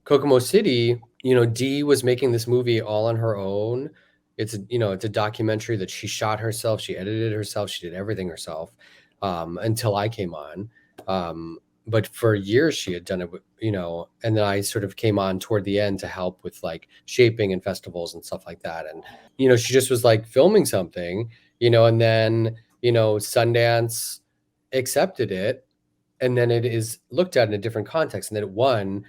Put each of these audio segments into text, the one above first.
Kokomo City, Dee was making this movie all on her own. It's a documentary that she shot herself, she edited herself, she did everything herself, until I came on. Um, but for years she had done it, and then I sort of came on toward the end to help with like shaping and festivals and stuff like that. And, she just was like filming something, and then, Sundance accepted it, and then it is looked at in a different context, and then it won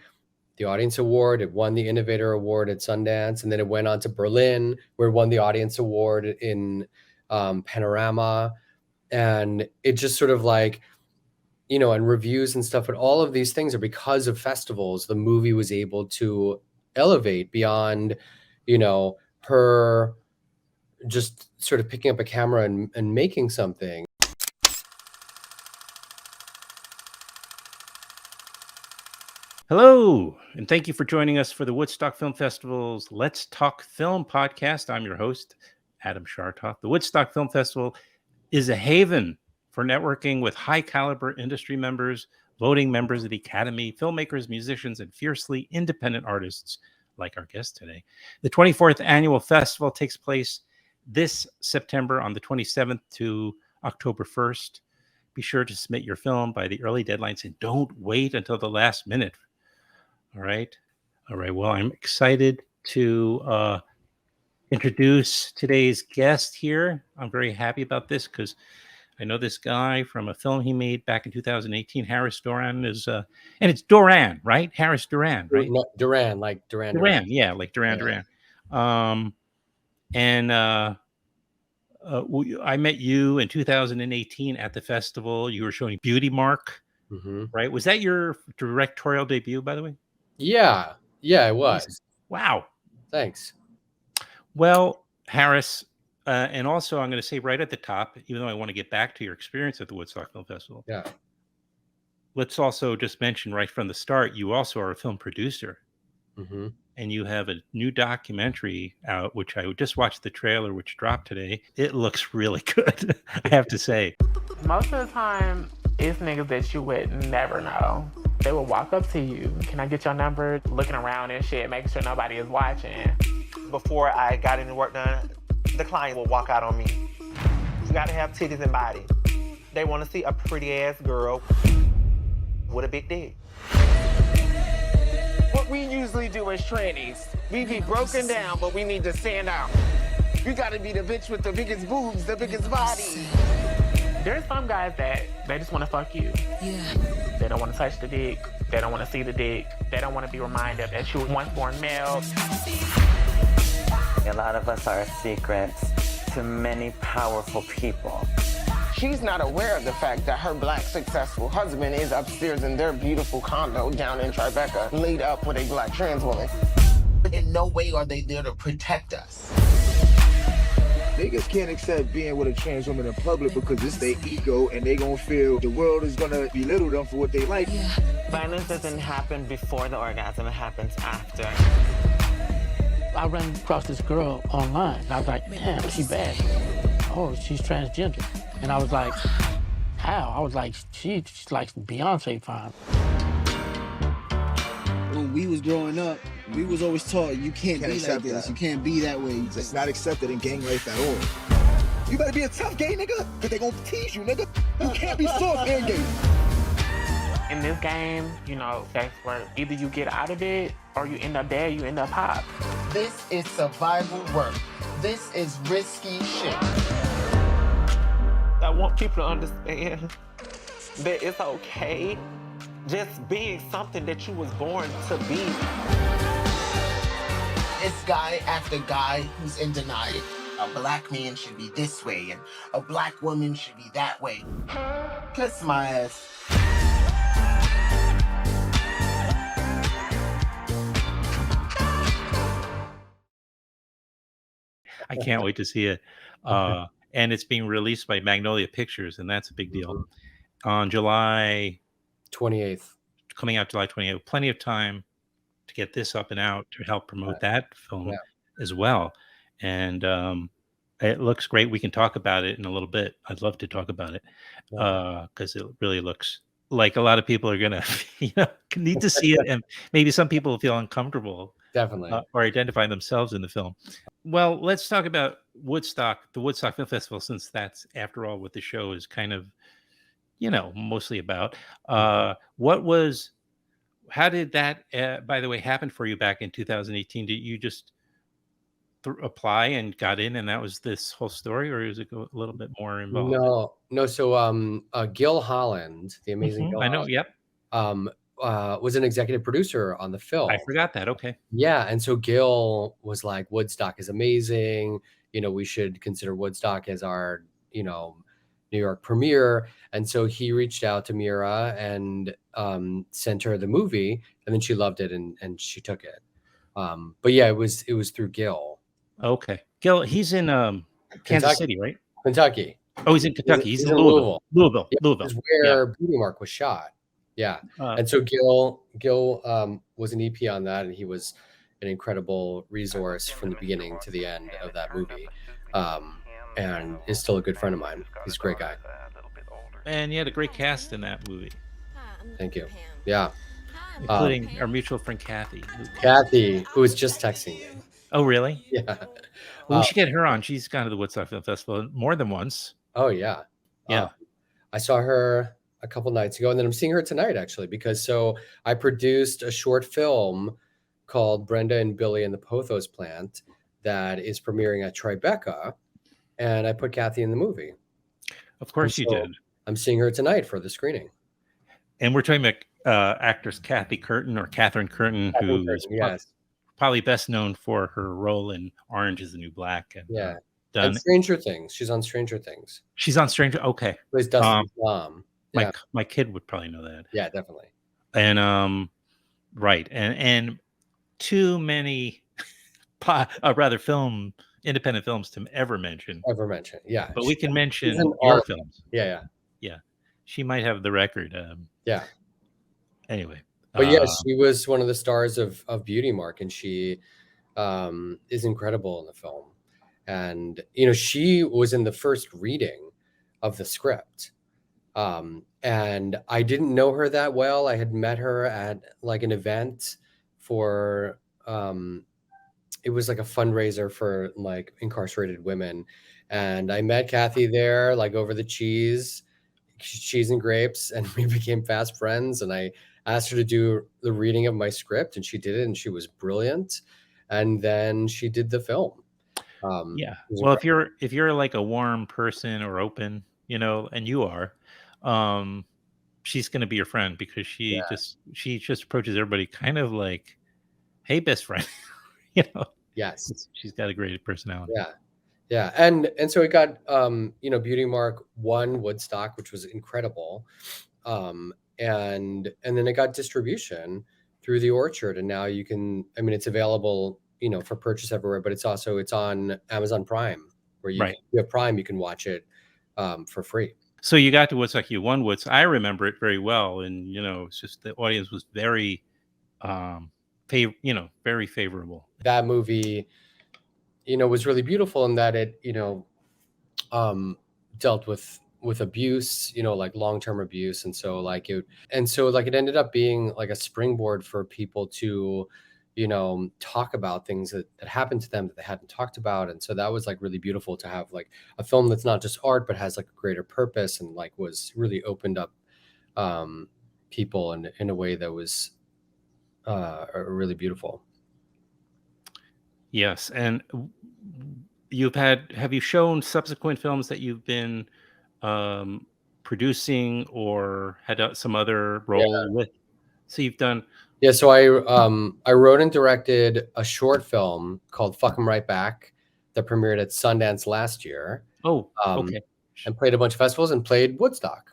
the audience award. It won the innovator award at Sundance, and then it went on to Berlin, where it won the audience award in Panorama. And it just sort of like, and reviews and stuff, but all of these things are because of festivals. The movie was able to elevate beyond, her just sort of picking up a camera and making something. Hello, and thank you for joining us for the Woodstock Film Festival's Let's Talk Film podcast. I'm your host, Adam Shartoff. The Woodstock Film Festival is a haven for networking with high-caliber industry members, voting members of the Academy, filmmakers, musicians, and fiercely independent artists like our guest today. The 24th annual festival takes place this September on the 27th to October 1st. Be sure to submit your film by the early deadlines and don't wait until the last minute. All right. Well, I'm excited to introduce today's guest here. I'm very happy about this because I know this guy from a film he made back in 2018. Harris Doran is, and it's Doran, right? Harris Doran, right? No, Doran, like Duran. Yeah, like Duran. I met you in 2018 at the festival. You were showing Beauty Mark, right? Was that your directorial debut, by the way? Yeah, it was. Wow. Thanks. Well, Harris, and also I'm going to say right at the top, even though I want to get back to your experience at the Woodstock Film Festival. Yeah. Let's also just mention right from the start, you also are a film producer. Mm-hmm. And you have a new documentary out, which I just watched the trailer, which dropped today. It looks really good, I have to say. Most of the time, it's niggas that you would never know. They will walk up to you. Can I get your number? Looking around and shit, making sure nobody is watching. Before I got any work done, the client will walk out on me. You gotta have titties and body. They wanna see a pretty ass girl with a big dick. What we usually do as trannies, we be broken down, but we need to stand out. You gotta be the bitch with the biggest boobs, the biggest body. There's some guys that they just want to fuck you. Yeah. They don't want to touch the dick. They don't want to see the dick. They don't want to be reminded that you were once born male. A lot of us are secrets to many powerful people. She's not aware of the fact that her black successful husband is upstairs in their beautiful condo down in Tribeca, laid up with a black trans woman. In no way are they there to protect us. Niggas can't accept being with a trans woman in public because it's their ego and they gonna feel the world is gonna belittle them for what they like. Yeah. Violence doesn't happen before the orgasm, it happens after. I ran across this girl online and I was like, damn, she bad. Oh, she's transgender. And I was like, how? I was like, she's like Beyonce fine. When we was growing up, we was always taught you can't be like this, you can't be that way. It's not accepted in gang life at all. You better be a tough gay nigga, cause they gonna tease you, nigga. You can't be soft and gay. In this game, sex work. Either you get out of it or you end up dead, you end up hot. This is survival work. This is risky shit. I want people to understand that it's okay just being something that you was born to be. It's guy after guy who's in denial. A black man should be this way and a black woman should be that way. Kiss my ass. I can't wait to see it. And it's being released by Magnolia Pictures, and that's a big deal. On July 28th. Coming out July 28th. Plenty of time to get this up and out to help promote that film as well. And it looks great. We can talk about it in a little bit. I'd love to talk about it because it really looks like a lot of people are gonna, need to see it, and maybe some people feel uncomfortable, Definitely. or identify themselves in the film. Well, let's talk about Woodstock, the Woodstock Film Festival, since that's, after all, what the show is kind of, mostly about. What was, how did that, by the way, happen for you back in 2018? Did you just apply and got in, and that was this whole story, or is it a little bit more involved? No. So, Gil Holland, the amazing Gil I know. Holland, Yep. um, was an executive producer on the film. I forgot that. Okay. Yeah, and so Gil was like, "Woodstock is amazing. We should consider Woodstock as our, New York premiere." And so he reached out to Mira and sent her the movie, and then she loved it and she took it. But yeah, it was through Gil. Okay. Gil, he's in Kansas Kentucky. City, right? Kentucky. Oh, he's in Kentucky. He's in in Louisville. Louisville. Yeah, Louisville. is where Beauty Mark was shot. Yeah. And so Gil was an EP on that, and he was an incredible resource from the beginning to the end of that movie. And is still a good friend of mine. He's a great guy. And you had a great cast in that movie, Thank you. Yeah. including our mutual friend Kathy. Kathy, who was just texting me. Oh, really? Yeah. Well, we should get her on. She's gone to the Woodstock Film Festival more than once. Oh, yeah. Yeah. I saw her a couple nights ago, and then I'm seeing her tonight, actually, because I produced a short film called Brenda and Billy and the Pothos Plant that is premiering at Tribeca, and I put Kathy in the movie. Of course you did. I'm seeing her tonight for the screening. And we're talking about actress Kathy Curtin, or Catherine Curtin, who is probably best known for her role in Orange is the New Black. And, and Stranger Things. She's on Stranger Things. She's on Stranger. Okay. Plays Dustin's mom. Yeah. My kid would probably know that. Yeah, definitely. And right, and too many, rather independent films to ever mention. Yeah. But we can mention your films. Yeah. She might have the record. Yeah. Anyway. But yeah, she was one of the stars of Beauty Mark, and she is incredible in the film. And she was in the first reading of the script. And I didn't know her that well. I had met her at like an event for it was like a fundraiser for like incarcerated women. And I met Kathy there, like over the cheese and grapes, and we became fast friends. And I asked her to do the reading of my script, and she did it, and she was brilliant. And then she did the film. Yeah. Well, if you're like a warm person or open, and you are, she's going to be your friend, because she just approaches everybody kind of like, "Hey, best friend." Yes, she's got a great personality. Yeah. And so it got Beauty Mark won Woodstock, which was incredible. And then it got distribution through the Orchard, and now you can, it's available for purchase everywhere, but it's on Amazon Prime, where you have Prime, you can watch it for free. So you got to Woodstock, you won Woodstock. I remember it very well, and it's just the audience was very, very favorable. That movie, was really beautiful in that it, dealt with abuse, like long-term abuse, and so it ended up being like a springboard for people to talk about things that happened to them that they hadn't talked about. And so that was like really beautiful to have like a film that's not just art, but has like a greater purpose, and like was really opened up people in a way that was really beautiful. Yes. And have you shown subsequent films that you've been producing or had some other role with? So you've done. Yeah, so I wrote and directed a short film called Fuck 'Em Right Back that premiered at Sundance last year. Oh, okay. And played a bunch of festivals and played Woodstock.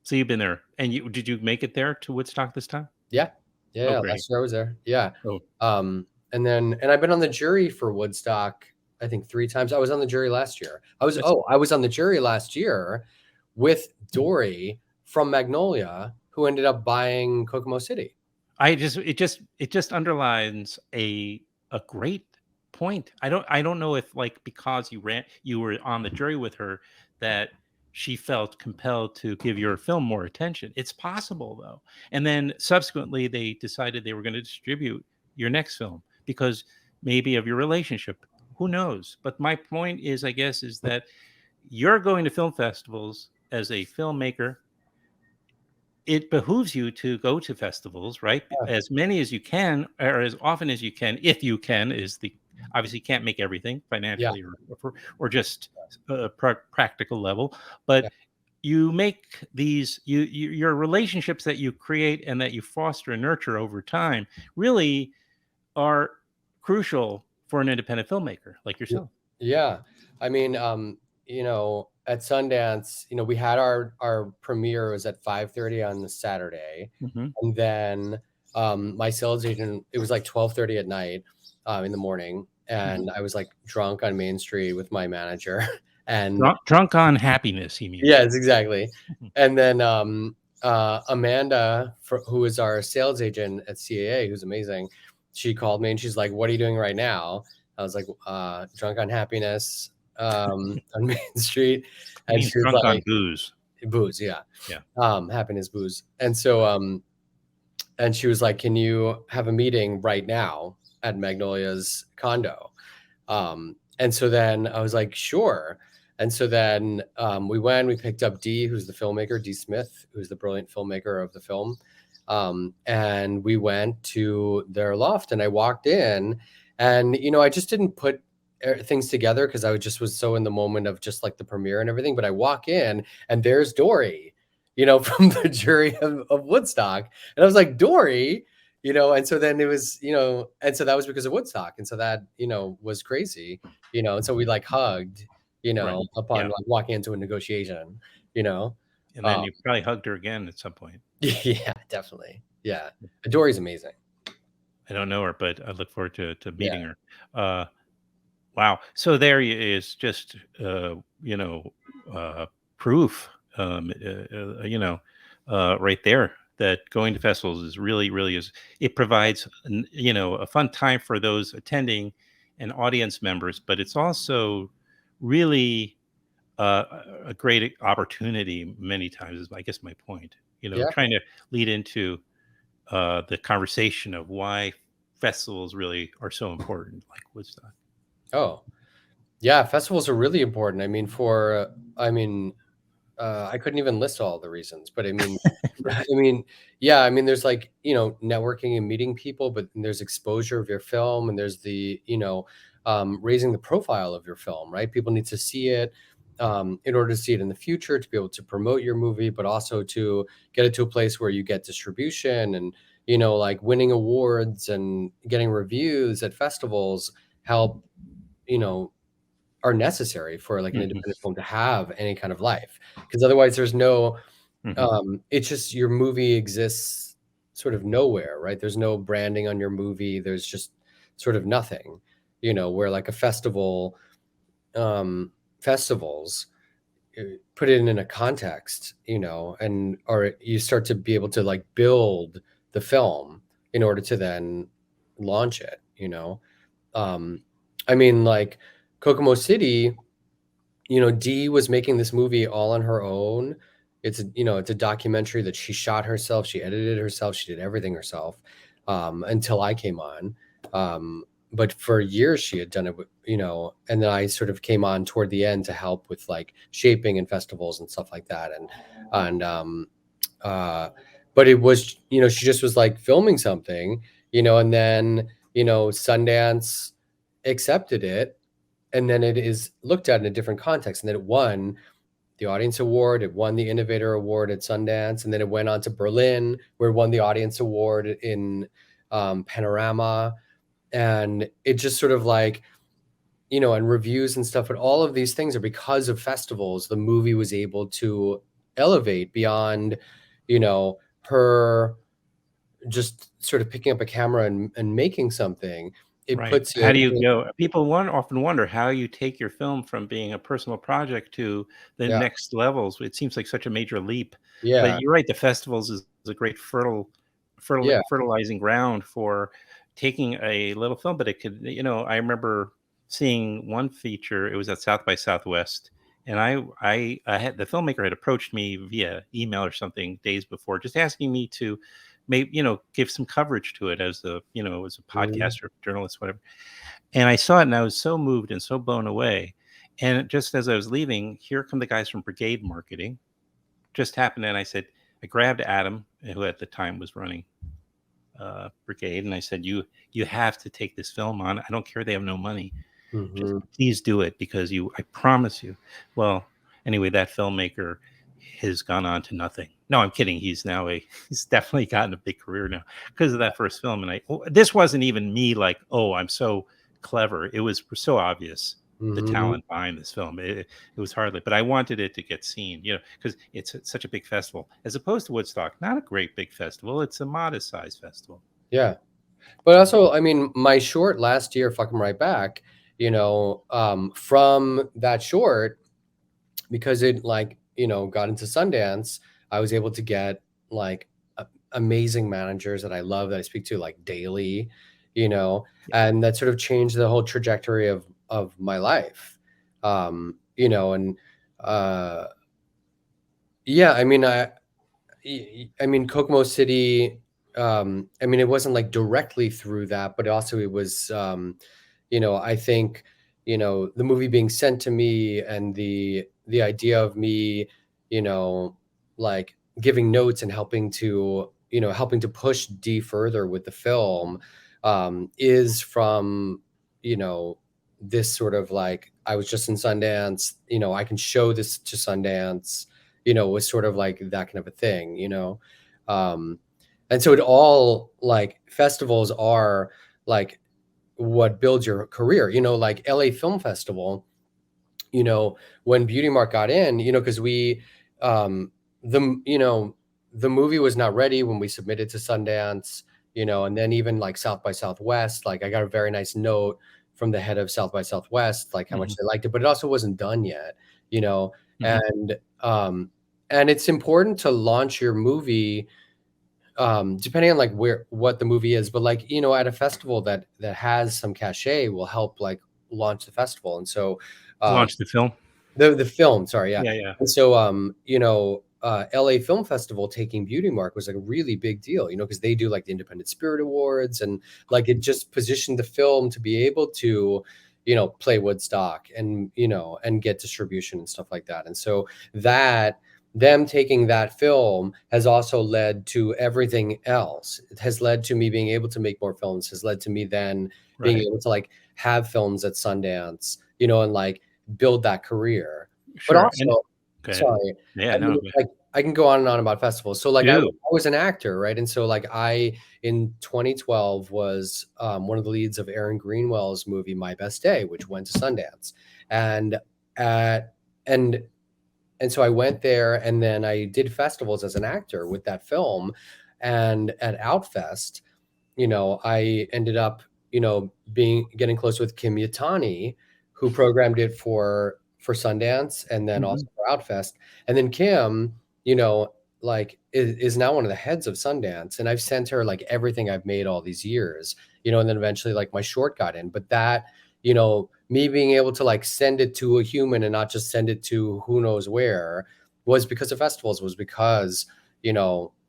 So you've been there, and did you make it there to Woodstock this time? Yeah. Last year I was there. Yeah. And I've been on the jury for Woodstock, I think 3 times. I was on the jury last year. I was on the jury last year with Dory from Magnolia, who ended up buying Kokomo City. It just underlines a great point. I don't know if, like, because you were on the jury with her, that she felt compelled to give your film more attention. It's possible, though. And then subsequently, they decided they were going to distribute your next film because maybe of your relationship. Who knows? But my point is, I guess, is that you're going to film festivals as a filmmaker. It behooves you to go to festivals, right? As many as you can, or as often as you can, if you can, is the obviously you can't make everything financially or just practical level, but you make these your relationships that you create and that you foster and nurture over time really are crucial for an independent filmmaker like yourself. Yeah. I mean, at Sundance, we had our premiere was at 5:30 on the Saturday. And then my sales agent, it was like 12:30 at night in the morning. And I was like drunk on Main Street with my manager. And drunk on happiness, he means. Yes, exactly. And then Amanda, who is our sales agent at CAA, who's amazing, she called me and she's like, "What are you doing right now?" I was like, "Drunk on happiness on Main Street." And she was drunk like, on booze. Booze, yeah. Happiness booze. And so and she was like, "Can you have a meeting right now at Magnolia's condo?" And so then I was like, "Sure." And so then we picked up Dee, who's the filmmaker, Dee Smith, who's the brilliant filmmaker of the film. And we went to their loft and I walked in and, I just didn't put things together because I was so in the moment of just like the premiere and everything. But I walk in and there's Dory, from the jury of Woodstock. And I was like, "Dory," and so then it was, and so that was because of Woodstock. And so that, was crazy, and so we like hugged, upon like walking into a negotiation, And then you probably hugged her again at some point. Yeah, definitely. Yeah. Dory's amazing. I don't know her, but I look forward to meeting her. Wow. So there is just, proof, right there that going to festivals is really is, it provides, a fun time for those attending and audience members, but it's also really a great opportunity many times is, I guess, my point, trying to lead into the conversation of why festivals really are so important, like Woodstock. Oh, yeah. Festivals are really important. I mean, I couldn't even list all the reasons, but I mean, there's like, networking and meeting people, but there's exposure of your film and there's the, raising the profile of your film, right? People need to see it in order to see it in the future, to be able to promote your movie, but also to get it to a place where you get distribution and, like winning awards and getting reviews at festivals help, are necessary for like an independent film to have any kind of life. Because otherwise there's no, it's just your movie exists sort of nowhere, right? There's no branding on your movie. There's just sort of nothing, where like a festival, festivals put it in a context, or you start to be able to like build the film in order to then launch it, I mean, like Kokomo City, Dee was making this movie all on her own. It's a documentary that she shot herself. She edited herself. She did everything herself until I came on. But for years she had done it, and then I sort of came on toward the end to help with like shaping and festivals and stuff like that. But it was, she just was like filming something, and then, Sundance accepted it. And then it is looked at in a different context. And then it won the Audience Award. It won the Innovator Award at Sundance. And then it went on to Berlin, where it won the Audience Award in Panorama. And it just sort of like, and reviews and stuff. But all of these things are because of festivals. The movie was able to elevate beyond, her just sort of picking up a camera and making something. It puts how do you go? People often wonder how you take your film from being a personal project to the next levels. It seems like such a major leap. Yeah, but you're right. The festivals is a great fertilizing ground for taking a little film. But it could, I remember seeing one feature. It was at South by Southwest And I had the filmmaker had approached me via email or something days before, just asking me to maybe give some coverage to it as a as a podcaster, journalist, whatever. And I saw it, and I was so moved and so blown away. And just as I was leaving, here come the guys from Brigade Marketing. Just happened, and I grabbed Adam, who at the time was running Brigade, and I said, "You have to take this film on. I don't care they have no money. Just please do it, because I promise you." Well, anyway, that filmmaker has gone on to nothing. No, I'm kidding. He's definitely gotten a big career now because of that first film. And this wasn't even me like, oh, I'm so clever. It was so obvious, the talent behind this film. It was hardly, but I wanted it to get seen, because it's such a big festival as opposed to Woodstock. Not a great big festival. It's a modest sized festival. Yeah. But also, I mean, my short last year, Fuck 'Em Right Back, from that short, because it got into Sundance, I was able to get amazing managers that I love, that I speak to like daily, and that sort of changed the whole trajectory of my life. Yeah, I mean, Kokomo City, it wasn't like directly through that, but also it was, I think, the movie being sent to me, and the idea of me, like giving notes and helping to push D further with the film, is from, this sort of like, I was just in Sundance, I can show this to Sundance, was sort of like that kind of a thing, and so it all, like, festivals are like what builds your career, like LA Film Festival, when Beauty Mark got in, because we, the movie was not ready when we submitted to Sundance, and then even like South by Southwest, like I got a very nice note from the head of South by Southwest, like how much they liked it, but it also wasn't done yet, and it's important to launch your movie, depending on like what the movie is, but like, at a festival that has some cachet will help like launch the festival. And so Launch the film. The film, sorry, yeah. Yeah. And so LA Film Festival taking Beauty Mark was like a really big deal, because they do like the Independent Spirit Awards, and like it just positioned the film to be able to play Woodstock, and and get distribution and stuff like that. And so that them taking that film has also led to everything else. It has led to me being able to make more films, has led to me then being able to like have films at Sundance, and like build that career. Sure. But also, sorry, yeah, like I can go on and on about festivals. So like I was an actor, right? And so like I, in 2012, was one of the leads of Aaron Greenwell's movie My Best Day, which went to Sundance, and so I went there, and then I did festivals as an actor with that film. And at Outfest, I ended up, getting close with Kim Yatani, who programmed it for Sundance, and then also for Outfest. And then Kim, like is now one of the heads of Sundance, and I've sent her like everything I've made all these years, and then eventually like my short got in. But that, me being able to like send it to a human and not just send it to who knows where, was because of festivals, was because,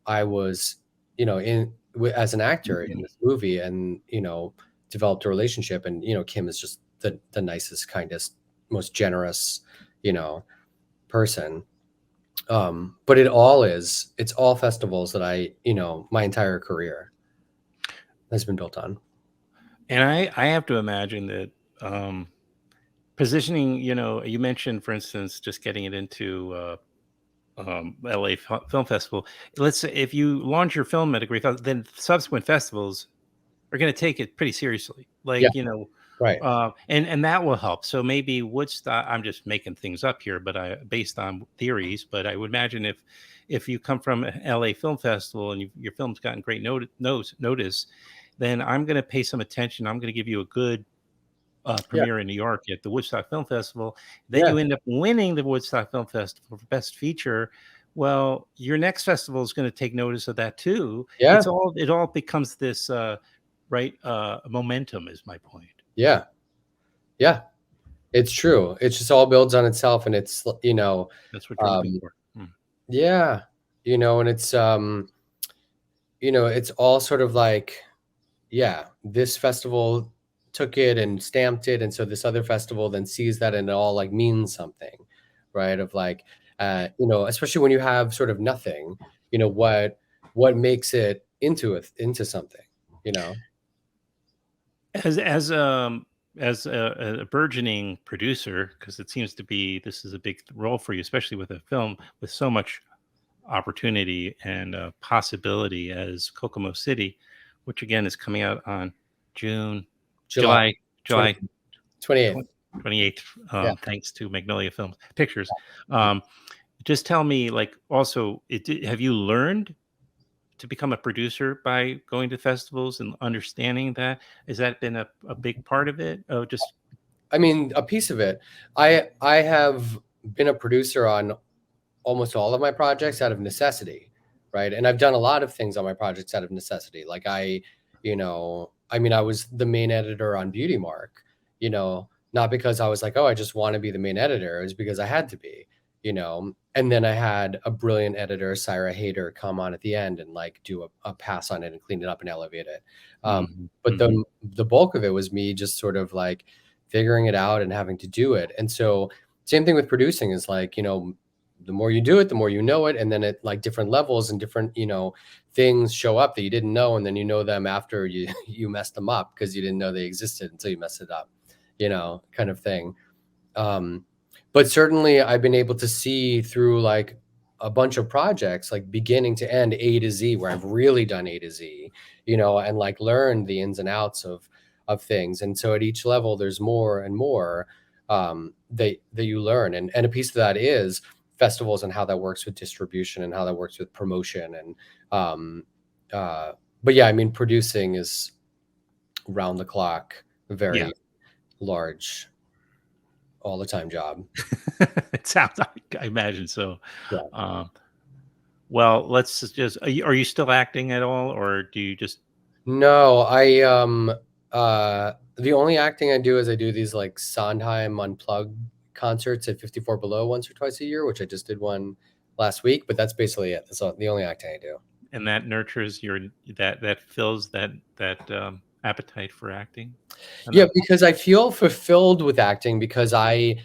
I was, as an actor in this movie, and, developed a relationship. And, Kim is just the nicest, kindest, most generous, person. But it's all festivals that I, my entire career has been built on. And I have to imagine that positioning, you mentioned, for instance, just getting it into LA Film Festival. Let's say if you launch your film at a great, then subsequent festivals are going to take it pretty seriously. Like, right. And that will help. So maybe Woodstock, I'm just making things up here, but based on theories, but I would imagine if you come from LA Film Festival and your film's gotten great notice, then I'm going to pay some attention. I'm going to give you a good premiere in New York at the Woodstock Film Festival. Then you end up winning the Woodstock Film Festival for Best Feature. Well, your next festival is going to take notice of that too. Yeah. It all becomes this momentum is my point. Yeah. It's true. It just all builds on itself, and it's, That's what you're looking for. yeah, and it's, it's all sort of like, yeah, this festival took it and stamped it, and so this other festival then sees that, and it all like means something, right? Of like, especially when you have sort of nothing, what makes it into something, As a burgeoning producer, because it seems to be this is a big role for you, especially with a film with so much opportunity and possibility as Kokomo City, which again is coming out on July 28th. 28th, thanks to Magnolia Film Pictures. Just tell me, like, also, have you learned to become a producer by going to festivals and understanding that? Has that been a big part of it? Oh, just, I mean, a piece of it. I have been a producer on almost all of my projects out of necessity, right? And I've done a lot of things on my projects out of necessity. Like I was the main editor on Beauty Mark, not because I was like, oh, I just want to be the main editor. It was because I had to be, and then I had a brilliant editor, Syra Hader, come on at the end and like do a pass on it and clean it up and elevate it. But the bulk of it was me just sort of like figuring it out and having to do it. And so same thing with producing is like, the more you do it, the more you know it. And then at like different levels and different, things show up that you didn't know. And then you know them after you messed them up because you didn't know they existed until you messed it up, kind of thing. But certainly I've been able to see through like a bunch of projects, like beginning to end, A to Z, where I've really done A to Z, and like learned the ins and outs of things. And so at each level, there's more and more that you learn. And a piece of that is festivals and how that works with distribution and how that works with promotion. And but yeah, I mean, producing is round the clock, very large, all the time job. It sounds like, I imagine so. Yeah. Well, let's just, are you still acting at all, or do you just? No, the only acting I do is I do these like Sondheim Unplugged concerts at 54 Below once or twice a year, which I just did one last week, but that's basically it. That's the only acting I do. And that nurtures that fills that appetite for acting. Yeah, because I feel fulfilled with acting because I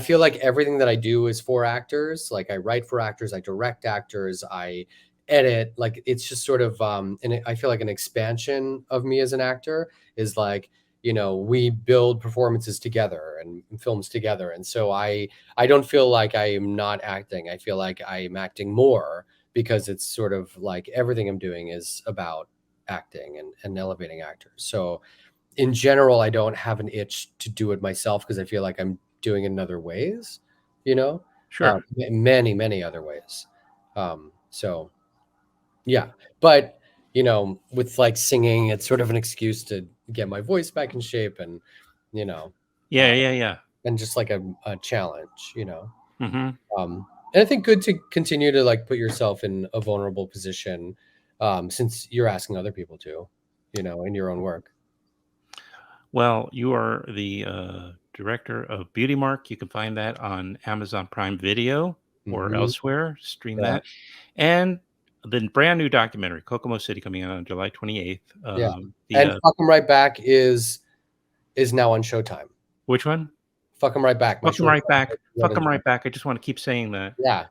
feel like everything that I do is for actors. Like I write for actors, I direct actors, I edit. Like it's just sort of and I feel like an expansion of me as an actor is like, we build performances together and films together. And so I don't feel like I am not acting. I feel like I am acting more because it's sort of like everything I'm doing is about acting and elevating actors. So in general, I don't have an itch to do it myself because I feel like I'm doing it in other ways, Sure. Many, many other ways. So yeah, but with like singing, it's sort of an excuse to get my voice back in shape and, Yeah. And just like a challenge, Mm-hmm. And I think good to continue to like put yourself in a vulnerable position, since you're asking other people to, in your own work. Well, you are the director of Beauty Mark. You can find that on Amazon Prime Video or elsewhere. Stream that. And the brand new documentary, Kokomo City, coming out on July 28th. And Fuck 'Em Right Back is now on Showtime. Which one? Fuck 'Em Right Back. Fuck 'Em Right Back. Fuck 'Em Right Back. I just want to keep saying that. Yeah.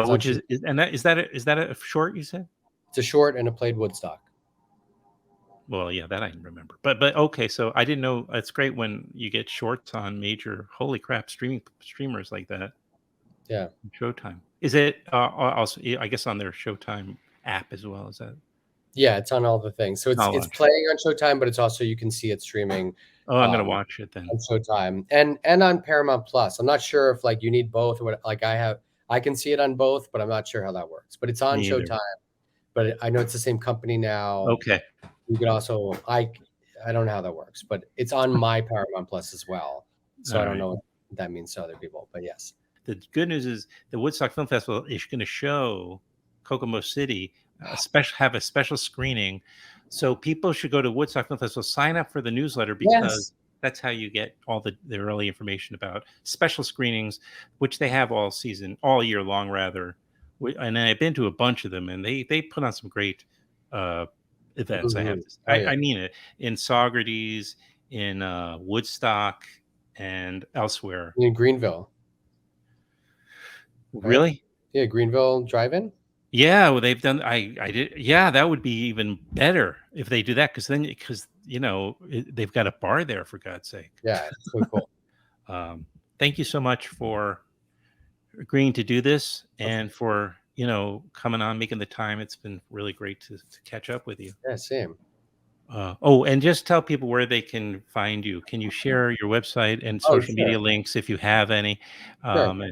Which is that a short, you said? It's a short and it played Woodstock. Well, yeah, that I remember. But okay, so I didn't know. It's great when you get shorts on major, holy crap, streamers like that. Yeah. Showtime. Is it also, I guess, on their Showtime app as well? Is that? Yeah, it's on all the things. So it's playing on Showtime, but it's also, you can see it streaming. Oh, I'm gonna watch it then on Showtime and on Paramount Plus. I'm not sure if like you need both or what. Like I can see it on both, but I'm not sure how that works. But it's on Showtime. But I know it's the same company now. Okay. You could also I don't know how that works, but it's on my Paramount Plus as well. So I don't know what that means to other people, but yes. The good news is the Woodstock Film Festival is going to show Kokomo City, have a special screening. So people should go to Woodstock Film Festival, sign up for the newsletter because That's how you get all the early information about special screenings, which they have all year long, rather. And I've been to a bunch of them, and they put on some great events. I have to, I mean it, in Saugerties, in Woodstock, and elsewhere. In Greenville. Really? Right? Yeah, Greenville Drive-In. Yeah, well, they've done. I did. Yeah, that would be even better if they do that, because they've got a bar there, for God's sake. Yeah, it's so cool. Thank you so much for agreeing to do this, and for coming on, making the time. It's been really great to catch up with you. Yeah, same. And just tell people where they can find you. Can you share your website and social media links if you have any? Sure.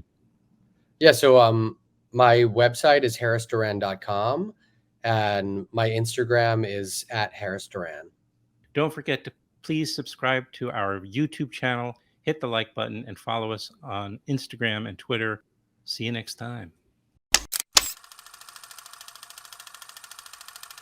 Yeah, so my website is harrisdoran.com, and my Instagram is @harrisdoran. Don't forget to please subscribe to our YouTube channel, hit the like button, and follow us on Instagram and Twitter. See you next time.